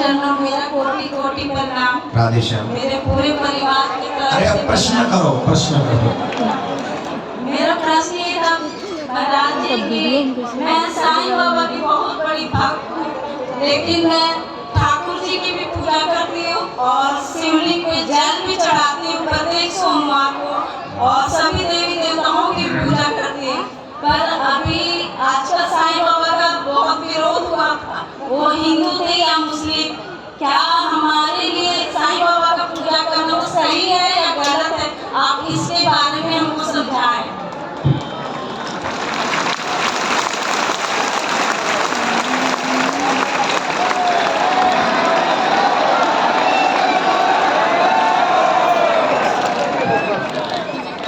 चरणों में मेरा कोटि कोटि प्रणाम। राधेश्याम। मेरे पूरे परिवार की तरफ अरे अब से प्रश्न करो, प्रश्न करो। मेरा प्रश्न ये था महाराज जी कि मैं साईं बाबा की बहुत बड़ी भक्त हूँ, लेकिन मैं ठाकुर जी की भी पूजा करती हूँ और शिवलिंग पे जल भी चढ़ाती हूँ प्रत्येक सोमवार को और सभी देवी देवताओं की पूजा करती हूँ। पर अभी आजकल साईं बाबा का बहुत विरोध हुआ था, वो हिंदू थे या मुस्लिम, क्या हमारे लिए साईं बाबा का पूजा करना वो सही है या गलत है? आप इसके बारे में हमको समझाएं।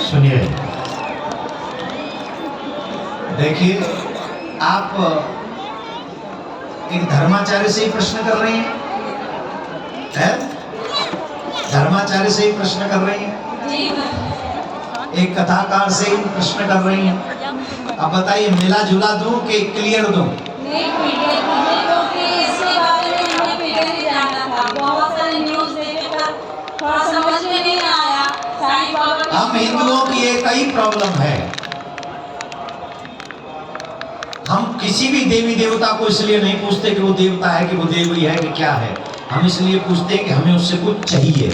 सुनिए, देखिए, आप एक धर्माचार्य से ही प्रश्न कर रही हैं, धर्माचार्य से ही प्रश्न कर रही हैं, एक कथाकार से ही प्रश्न कर रही हैं। अब बताइए, मिला जुला दूं कि क्लियर दूं? नहीं, क्योंकि इसके बारे में हमें पीछे नहीं जाना था, बहुत सारे न्यूज़ देखे पर थोड़ा समझ में नहीं आया। साईं बाबा हम हिंदुओं की एक ही प्रॉब्लम है, हम किसी भी देवी देवता को इसलिए नहीं पूछते कि वो देवता है कि वो देवी है कि क्या है, हम इसलिए पूछते हैं कि हमें उससे कुछ चाहिए।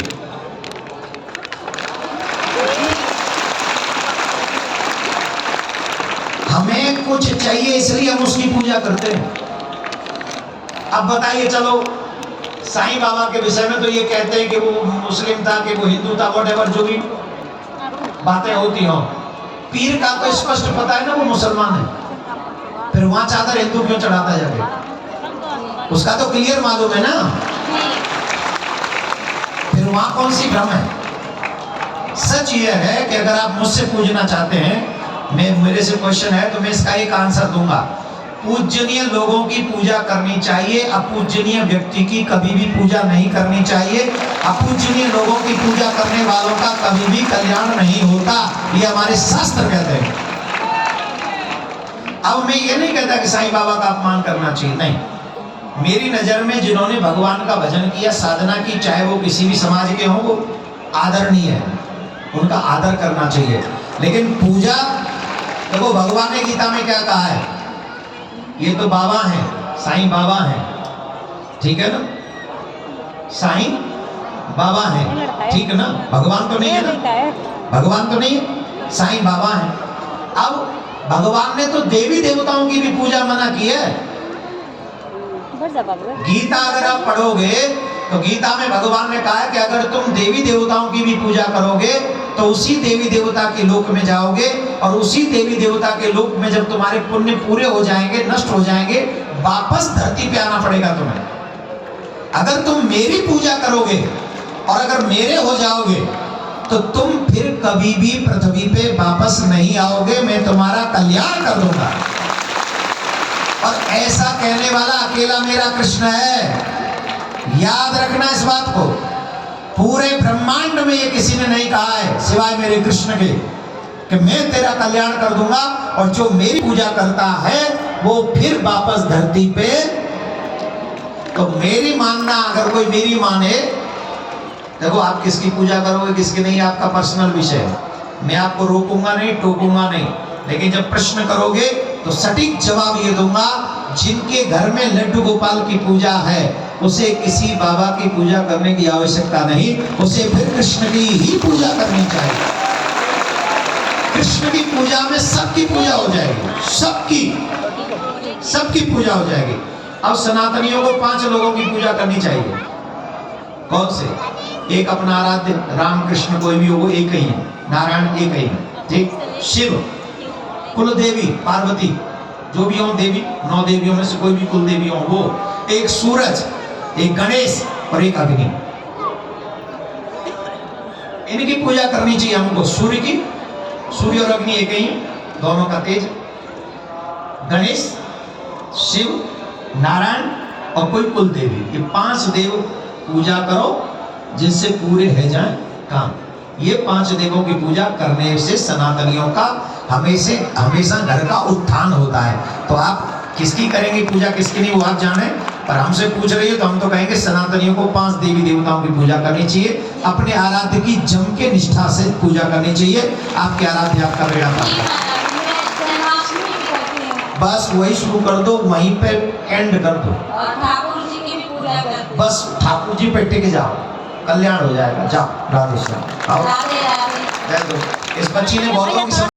हमें कुछ चाहिए इसलिए हम उसकी पूजा करते हैं। अब बताइए, चलो साईं बाबा के विषय में तो ये कहते हैं कि वो मुस्लिम था कि वो हिंदू था, व्हाटएवर जो भी बातें होती हों, पीर का तो स्पष्ट पता है ना वो मुसलमान है, फिर वहां चादर हिंदू क्यों चढ़ाता जाके? उसका तो क्लियर मालूम है ना, फिर वहां कौन सी भ्रम है? सच ये है कि अगर आप मुझसे पूछना चाहते हैं, मेरे से क्वेश्चन है तो मैं इसका एक आंसर दूंगा। पूजनीय लोगों की पूजा करनी चाहिए, अपूजनीय व्यक्ति की कभी भी पूजा नहीं करनी चाहिए। अपूजनीय लोगों की पूजा करने वालों का कभी भी कल्याण नहीं होता, ये हमारे शास्त्र कहते हैं। अब मैं ये नहीं कहता कि साईं बाबा का अपमान करना चाहिए, नहीं। मेरी नजर में जिन्होंने भगवान का भजन किया, साधना की, चाहे वो किसी भी समाज के हों, वो आदरणीय है, उनका आदर करना चाहिए। लेकिन पूजा, देखो भगवान ने गीता में क्या कहा है, ये तो बाबा हैं, साईं बाबा हैं, ठीक है ना, साईं बाबा हैं, ठीक है ना, भगवान तो नहीं है ना, भगवान तो नहीं है, साईं बाबा हैं। अब भगवान ने तो देवी देवताओं की भी पूजा मना की है। गीता अगर आप पढ़ोगे तो गीता में भगवान ने कहा है कि अगर तुम देवी देवताओं की भी पूजा करोगे तो उसी देवी देवता के लोक में जाओगे, और उसी देवी देवता के लोक में जब तुम्हारे पुण्य पूरे हो जाएंगे, नष्ट हो जाएंगे, वापस धरती पे आना पड़ेगा तुम्हें। अगर तुम मेरी पूजा करोगे और अगर मेरे हो जाओगे तो तुम फिर कभी भी पृथ्वी पे वापस नहीं आओगे, मैं तुम्हारा कल्याण कर दूंगा। और ऐसा कहने वाला अकेला मेरा कृष्ण है, याद रखना इस बात को। पूरे ब्रह्मांड में ये किसी ने नहीं कहा है सिवाय मेरे कृष्ण के कि मैं तेरा कल्याण कर दूंगा, और जो मेरी पूजा करता है वो फिर वापस धरती पे। तो मेरी मानना, अगर कोई मेरी माने, देखो आप किसकी पूजा करोगे किसकी नहीं आपका पर्सनल विषय है, मैं आपको रोकूंगा नहीं, टोकूंगा नहीं, लेकिन जब प्रश्न करोगे तो सटीक जवाब ये दूंगा, जिनके घर में लड्डू गोपाल की पूजा है उसे किसी बाबा की पूजा करने की आवश्यकता नहीं, उसे फिर कृष्ण की ही पूजा करनी चाहिए। कृष्ण की पूजा में सबकी पूजा हो जाएगी, सबकी पूजा हो जाएगी। अब सनातनियों को 5 लोगों की पूजा करनी चाहिए। कौन से? एक अपना आराध्य राम कृष्ण, कोई भी हो वो एक ही है, नारायण एक ही है, ठीक। शिव, कुल देवी पार्वती, जो भी हो देवी, 9 देवियों में से कोई भी कुल देवी हो वो, एक सूरज, एक गणेश और एक अग्नि, इनकी पूजा करनी चाहिए हमको। सूर्य की, सूर्य और अग्नि एक ही, दोनों का तेज। गणेश, शिव, नारायण और कोई कुल देवी, ये 5 देव पूजा करो जिनसे पूरे है जाए काम। ये 5 देवों की पूजा करने से सनातनियों का हमेशा घर का उत्थान होता है। तो आप किसकी करेंगे पूजा किसकी नहीं वो आप जाने, पर हमसे पूछ रही है तो हम तो कहेंगे सनातनियों को 5 देवी देवताओं की पूजा करनी चाहिए, अपने आराध्य की जम के निष्ठा से पूजा करनी चाहिए। आपके आराध्य आपका बेड़ा पार जी करे। महाराज, मैं जन्माष्टमी भी करती हूँ बस वही शुरू कर दो, वहीं पे एंड कर दो। और ठाकुर जी की भी पूजा करती हूँ। बस ठाकुर जी पे टिक जाओ, कल्याण हो जाएगा। जाओ, राधे श्याम। आओ, राधे राधे। दे दो। इस बच्ची ने बहुत लोगों की